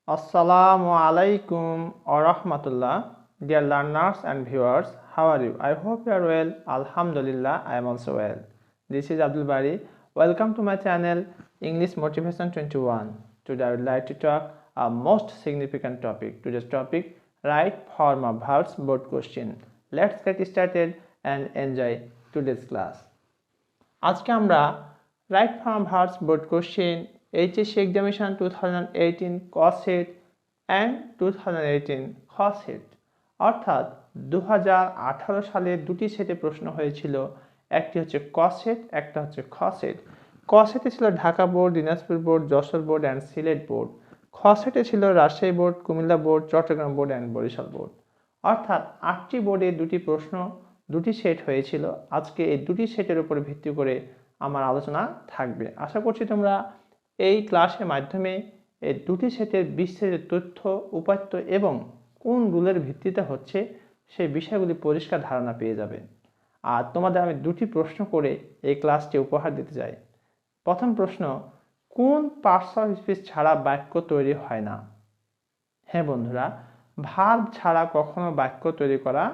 Assalamu alaikum wa rahmatullah. Dear learners and viewers, how are you? I hope you are well. Alhamdulillah, I am also well. This is Abdul Bari. Welcome to my channel English Motivation 21. Today I would like to talk a most significant topic. Today's topic, right form of verbs board question. Let's get started and enjoy today's class. আজকে আমরা right form verbs board question HSC examination 2018 Kha Set and 2018 Kha Set অর্থাৎ 2018 সালে দুটি সেটে প্রশ্ন হয়েছিল। একটি হচ্ছে Kha Set, একটা হচ্ছে Kha Set। Kha Set-এ ছিল Dhaka board, Dinajpur board, Jessore board and Sylhet board. Kha Set-এ ছিল Rajshahi board, Comilla board, Chittagong board and Barisal board. অর্থাৎ 8টি বোর্ডে দুটি প্রশ্ন, দুটি সেট হয়েছিল। আজকে এই দুটি সেটের উপর ভিত্তি করে আমার আলোচনা থাকবে। আশা করছি তোমরা এই ক্লাসের মাধ্যমে এই দুটি সেটের বিস্তারিত তথ্য, উপাত্ত এবং কোন রুলের ভিত্তিতে হচ্ছে সেই বিষয়গুলি পরিষ্কার ধারণা পেয়ে যাবে। আর তোমাদের আমি দুটি প্রশ্ন করে এই ক্লাসটি উপহার দিতে চাই। প্রথম প্রশ্ন, কোন পার্টস অফ স্পিচ ছাড়া বাক্য তৈরি হয় না? হ্যাঁ বন্ধুরা, ভার্ব ছাড়া কখনো বাক্য তৈরি করা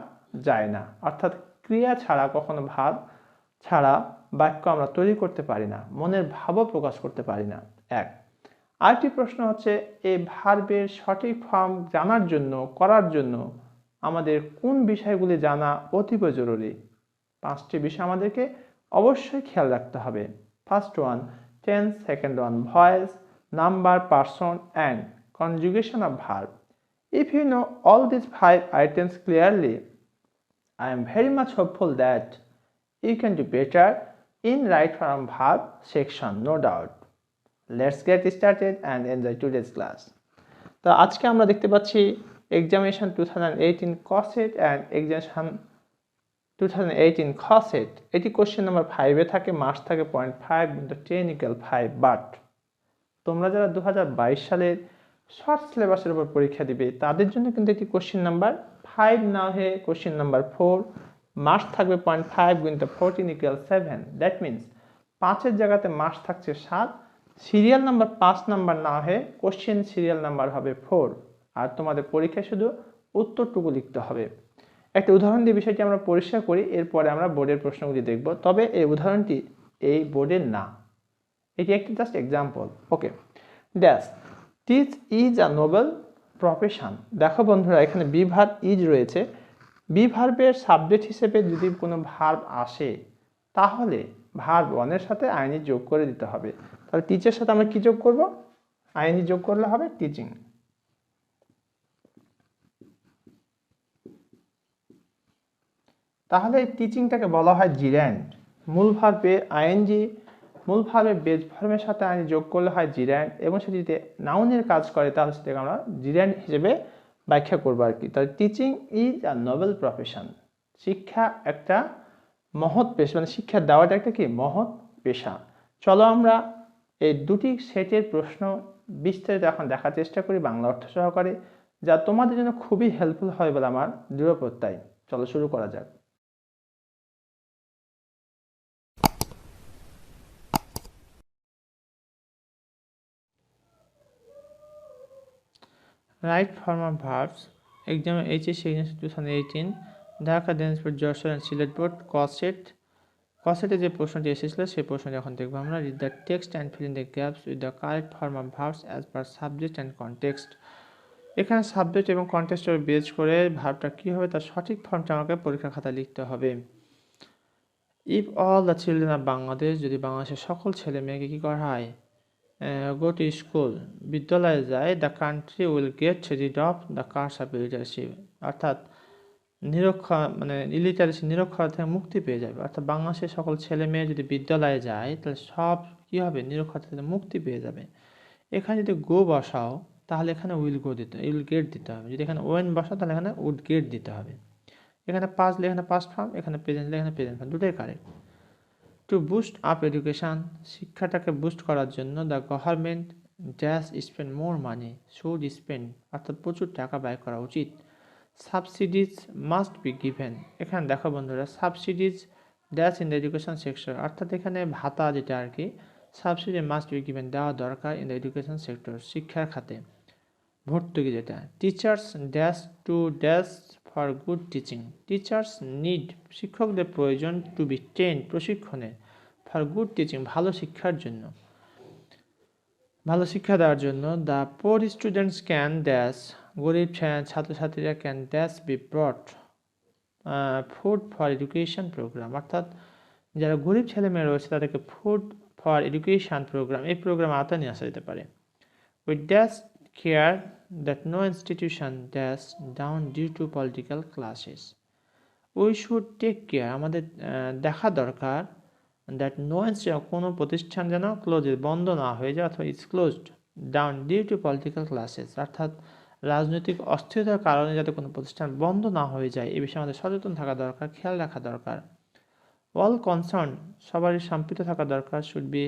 যায় না। অর্থাৎ ক্রিয়া ছাড়া কখনো ভার্ব ছাড়া বাক্য আমরা তৈরি করতে পারি না, মনের ভাবও প্রকাশ করতে পারি না। এক। আরেকটি প্রশ্ন হচ্ছে, এই ভার্বের সঠিক ফর্ম জানার জন্য, করার জন্য আমাদের কোন বিষয়গুলি জানা অতীব জরুরি? 5টি বিষয় আমাদেরকে অবশ্যই খেয়াল রাখতে হবে। First one, tense. Second one, voice, number, person and conjugation of verb. If you know all these 5 items clearly, I am very much hopeful that you can do better in right form verb section, no doubt. Let's get started and enjoy today's class. তো আজকে আমরা দেখতে পাচ্ছি examination 2018 Kha Set and examination 2018 Kha Set। এটি question number 5-এ থাকে, marks থাকে 0.5 কিন্তু technical 5। But তোমরা যারা 2022 সালের শর্ট সিলেবাসের উপর পরীক্ষা দিবে তাদের জন্য কিন্তু এটি কোশ্চেন নাম্বার 5 না হয়ে কোশ্চেন নাম্বার 4, মার্কস থাকবে 0.5 কিন্তু 14 = 7। দ্যাট মিনস 5-এর জায়গাতে মার্কস থাকছে 7, সিরিয়াল নাম্বার 5 নাম্বার না হয়ে কোশ্চেন সিরিয়াল নাম্বার হবে 4। আর তোমাদের পরীক্ষায় শুধু উত্তরটুকু লিখতে হবে। একটা উদাহরণ দিয়ে বিষয়টি আমরা পরিষ্কার করি, এরপরে আমরা বোর্ডের প্রশ্নগুলি দেখব। তবে এই উদাহরণটি এই বোর্ডের না, এটি একটি just example. Okay, dash teach is a noble profession. দেখো বন্ধুরা, এখানে বি ভার্ব ইজ রয়েছে। বি ভার্বের সাবজেক্ট হিসেবে যদি কোনো ভার্ব আসে তাহলে ভার্ব ওয়ানের সাথে আইনি যোগ করে দিতে হবে। তাহলে টিচের সাথে আমরা কি যোগ করব? আইনি যোগ করলে হবে টিচিং। তাহলে এই টিচিংটাকে বলা হয় জির্যান্ড। মূল ভার্বে আইএনজি, মূল ভার্বে বেস ফর্মের সাথে আইনি যোগ করলে হয় জির্যান্ড, এবং সেটি যদি নাউনের কাজ করে তাহলে সেটাকে আমরা জির্যান্ড হিসেবে ব্যাখ্যা করবো আর কি। তাহলে teaching is a noble profession. শিক্ষা একটা মহৎ পেশা, মানে শিক্ষা দেওয়াটা একটা কি মহৎ পেশা। চলো আমরা এই দুটি সেটের প্রশ্ন বিস্তারিত এখন দেখার চেষ্টা করি বাংলা অর্থ সহকারে, যা তোমাদের জন্য খুবই হেল্পফুল হবে বলে আমার দৃঢ় প্রত্যয়। চলো শুরু করা যাক। Right form of verbs exam HSC 2018 Dhaka, Dinajpur, Jessore and Sylhet board Kha Set। Kha Set-এ যে প্রশ্নটি এসেছিল সেই প্রশ্নটি এখন দেখবো আমরা। Read the text and fill in the gaps with the correct form of verbs as per subject and context. এখানে সাবজেক্ট এবং কনটেক্সটের বেস করে ভার্বটা কী হবে তার সঠিক ফর্মটা আমাকে পরীক্ষা খাতায় লিখতে হবে। If all the children of Bangladesh, যদি বাংলাদেশের সকল ছেলে মেয়েকে কী করা হয়, গো টু স্কুল, বিদ্যালয়ে যায়, the country will get rid of the curse of illiteracy, অর্থাৎ ইলিটারেসি নিরক্ষরতা থেকে মুক্তি পেয়ে যাবে। অর্থাৎ বাংলাদেশের সকল ছেলে মেয়ে যদি বিদ্যালয়ে যায় তাহলে সব কী হবে, নিরক্ষরতা থেকে মুক্তি পেয়ে যাবে। এখানে যদি গো বসাও তাহলে এখানে উইল গেট দিতে হবে। যদি এখানে ওয়েন বসাও তাহলে এখানে উড গেট দিতে হবে। এখানে পাস্ট লিখে এখানে পাস্ট ফর্ম, এখানে প্রেজেন্ট লিখে এখানে প্রেজেন্ট ফর্ম, দুটোই correct. Two boost up education, শিক্ষাটাকে বুস্ট করার জন্য the government dash spend more money, should spend, অর্থাৎ প্রচুর টাকা ব্যয় করা উচিত। সাবসিডিজ মাস্ট বি গিভেন, এখানে দেখো বন্ধুরা subsidies dash in the education sector, অর্থাৎ এখানে ভাতা যেটা আর কি, সাবসিডি মাস্ট বি গিভেন দেওয়া দরকার ইন দ্য এডুকেশন সেক্টর, শিক্ষার খাতে। ভর্তুকি যেটা teachers dash to dash for good teaching teachers need শিক্ষকদের প্রয়োজন টু বি ট্রেন্ড প্রশিক্ষণে ফর গুড টিচিং ভালো শিক্ষার জন্য ভালো শিক্ষা দেওয়ার জন্য the poor students can dash গরিব ছাত্রছাত্রীরা can dash be brought food for education programme অর্থাৎ যারা গরিব ছেলেমেয়ে রয়েছে তাদেরকে ফুড ফর এডুকেশন প্রোগ্রাম এই প্রোগ্রাম আওতায় নিয়ে আসা যেতে পারে with dash care that no institution dash down due to political classes we should take care আমাদের দেখা দরকার দ্যাট নো ইনস্টিটিউশন কোনো প্রতিষ্ঠান যেন বন্ধ না হয়ে যায় অথবা it's closed down due to political classes অর্থাৎ রাজনৈতিক অস্থিরতার কারণে যাতে কোনো প্রতিষ্ঠান বন্ধ না হয়ে যায় এ বিষয়ে আমাদের সচেতন থাকা দরকার খেয়াল রাখা দরকার অল কনসার্ন সবারই সম্পৃক্ত থাকা দরকার শুড বি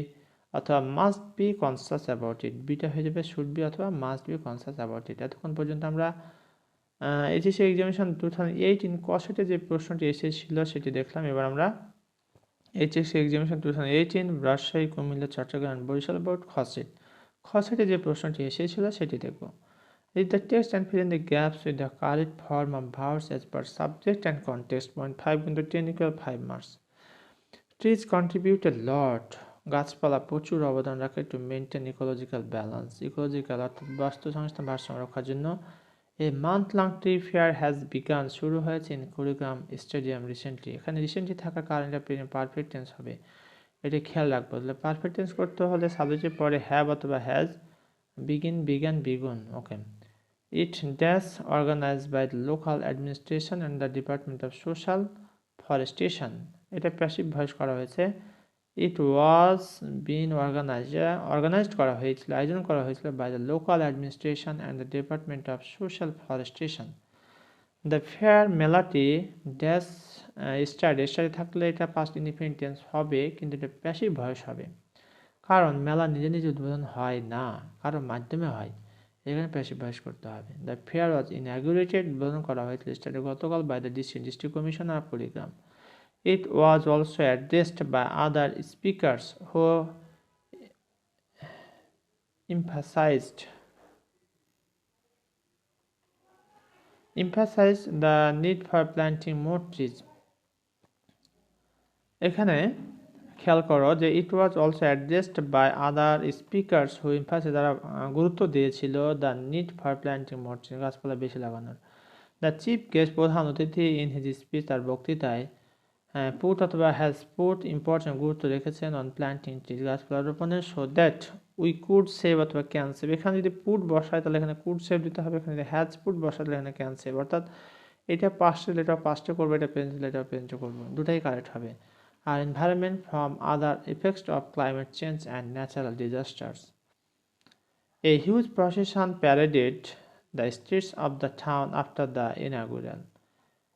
অথবা must be conscious about it beta হয়ে যাবে শুড বি অথবা must be conscious about it এতক্ষণ পর্যন্ত আমরা এইচএসসি এক্সামিনেশন 2018 ক সেটে যে প্রশ্নটি এসেছিল সেটি দেখলাম এবার আমরা HSC examination 2018 Rajshahi Comilla Chittagong Barisal board খ সেটে যে প্রশ্নটি এসেছিল সেটি দেখব Read the text and fill in the gaps with the correct form of verbs as per subject and context. Point 5 into 10 equal 5 marks. Trees contribute a lot. গাছপালা প্রচুর অবদান রাখে to maintain ecological balance. Ecological অর্থাৎ বাস্তু সংস্থান ভারসাম্য রক্ষার জন্য A month-long tree fair has begun. শুরু হয়েছে in কুড়িগ্রাম স্টেডিয়াম রিসেন্টলি এখানে রিসেন্টলি থাকার কারণে পারফেক্ট টেন্স হবে এটা খেয়াল রাখবো তাহলে পারফেক্ট টেন্স করতে হলে সাবজেক্টের পরে হ্যাভ অথবা has begin begun okay It dash organized by the local administration and the Department of Social Forestation. এটা প্যাসিভ ভয়েস করা হয়েছে It was being organized করা হয়েছিল আয়োজন করা হয়েছিল by the local administration and the Department of Social Forestation. The fair মেলাটি dash study থাকলে এটা past indefinite tense হবে কিন্তু এটা প্যাসিভ ভয়েস হবে কারণ মেলা নিজে নিজে উদ্বোধন হয় না কারণ মাধ্যমে হয় এখানে প্যাসিভ ভয়েস করতে হবে দ্য ফেয়ার ওয়াজ ইনঅ্যাগুরেটেড উদ্বোধন করা হয়েছিল স্টাডি গতকাল by the district commissioner of Kurigram it was also addressed by other speakers who emphasized the need for planting more trees এখানে খেয়াল করো যে it was also addressed by other speakers who emphasize যারা গুরুত্ব দিয়েছিল the need for planting more tree গাছপালা বেশি লাগানোর দ্য চিফ গেস্ট প্রধান অতিথি ইন হিজ স্পিচ তার বক্তৃতায় পুট অথবা হ্যাজ পুট ইম্পর্টেন্ট গুরুত্ব রেখেছেন অন প্ল্যান্টিং ট্রি গাছপালা রোপণের so that we could save অথবা ক্যান সেভ এখানে যদি পুট বসায় তাহলে এখানে কুড সেভ দিতে হবে এখানে যদি হ্যাজ পুট বসায় তাহলে এখানে ক্যান সেভ অর্থাৎ এটা পাস্টে এটা পাস্টে করবো এটা প্রেজেন্ট এটা প্রেজেন্টে করবো দুটাই কারেক্ট হবে আর environment from other effects of climate change and natural disasters. A huge procession paraded the streets of the town after the inaugural.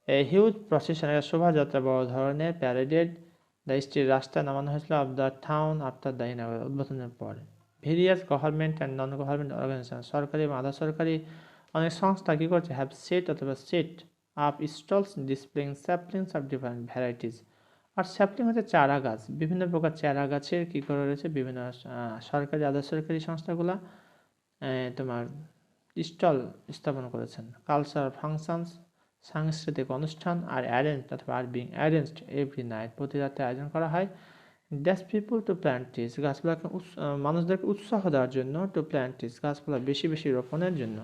A huge procession এর শোভাযাত্রা বড় ধরনের paraded the street রাস্তায় নামানো হয়েছিল of the town after the inaugural উদ্বোধনের পর various government and non-government organizations সরকারি এবং আধা সরকারি অনেক সংস্থা কি করছে have set অথবা set up stalls displaying saplings of different varieties আর স্যাপলিং হচ্ছে চারা গাছ বিভিন্ন প্রকার চারা গাছের কী করে রয়েছে বিভিন্ন সরকারি আধা সরকারি সংস্থাগুলো তোমার স্টল স্থাপন করেছেন কালচারাল ফাংশনস সাংস্কৃতিক অনুষ্ঠান আর অ্যারেঞ্জ অথবা are being arranged every night প্রতি রাতে আয়োজন করা হয় dash people to plant trees গাছপালাকে মানুষদেরকে উৎসাহ দেওয়ার জন্য টু প্ল্যান্ট ট্রিজ গাছপালা বেশি বেশি রোপণের জন্য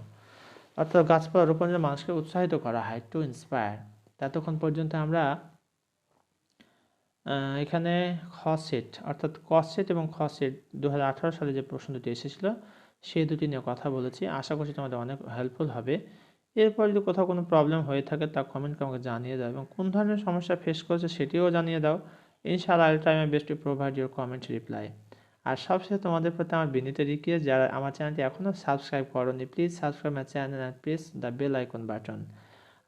অর্থাৎ গাছপালা রোপণের মানুষকে উৎসাহিত করা হয় টু ইন্সপায়ার ততক্ষণ পর্যন্ত আমরা এখানে খ সেট অর্থাৎ ক সেট এবং খ সেট 2018 সালে যে প্রশ্ন দুটি এসেছিল সেই দুটি নিয়ে কথা বলেছি আশা করছি তোমাদের অনেক হেল্পফুল হবে এরপর যদি কোথাও কোনো প্রবলেম হয়ে থাকে তা কমেন্ট আমাকে জানিয়ে দাও এবং কোন ধরনের সমস্যা ফেস করেছে সেটিও জানিয়ে দাও ইনশাআল্লাহ I will try my best to provide your comment reply আর সবশেষে তোমাদের প্রতি আমার বিনীত রিকোয়েস্ট যারা আমার চ্যানেলটি এখনও সাবস্ক্রাইব করোনি please subscribe my channel and press the bell icon button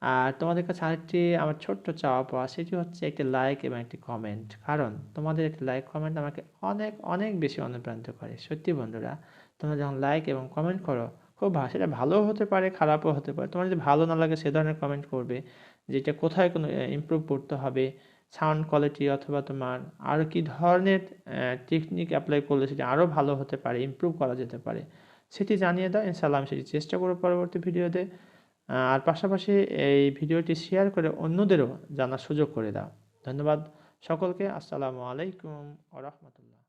আর তোমাদের কাছে আরেকটি আমার ছোট্ট চাওয়া পাওয়া সেটি হচ্ছে একটি লাইক এবং একটি কমেন্ট কারণ তোমাদের একটি লাইক কমেন্ট আমাকে অনেক অনেক বেশি অনুপ্রাণিত করে সত্যি বন্ধুরা তোমরা যখন লাইক এবং কমেন্ট করো খুব সেটা ভালোও হতে পারে খারাপও হতে পারে তোমার যদি ভালো না লাগে সে ধরনের কমেন্ট করবে যেটা কোথায় কোনো ইমপ্রুভ করতে হবে সাউন্ড কোয়ালিটি অথবা তোমার আরও কী ধরনের টেকনিক অ্যাপ্লাই করলে সেটা আরও ভালো হতে পারে ইমপ্রুভ করা যেতে পারে সেটি জানিয়ে দাও, ইনশাআল্লাহ আমি সেটি চেষ্টা করব পরবর্তী ভিডিওতে। আর পাশাপাশি এই ভিডিওটি শেয়ার করে অন্যদেরও জানার সুযোগ করে দাও। ধন্যবাদ সকলকে। আসসালামু আলাইকুম ওয়া রাহমাতুল্লাহ।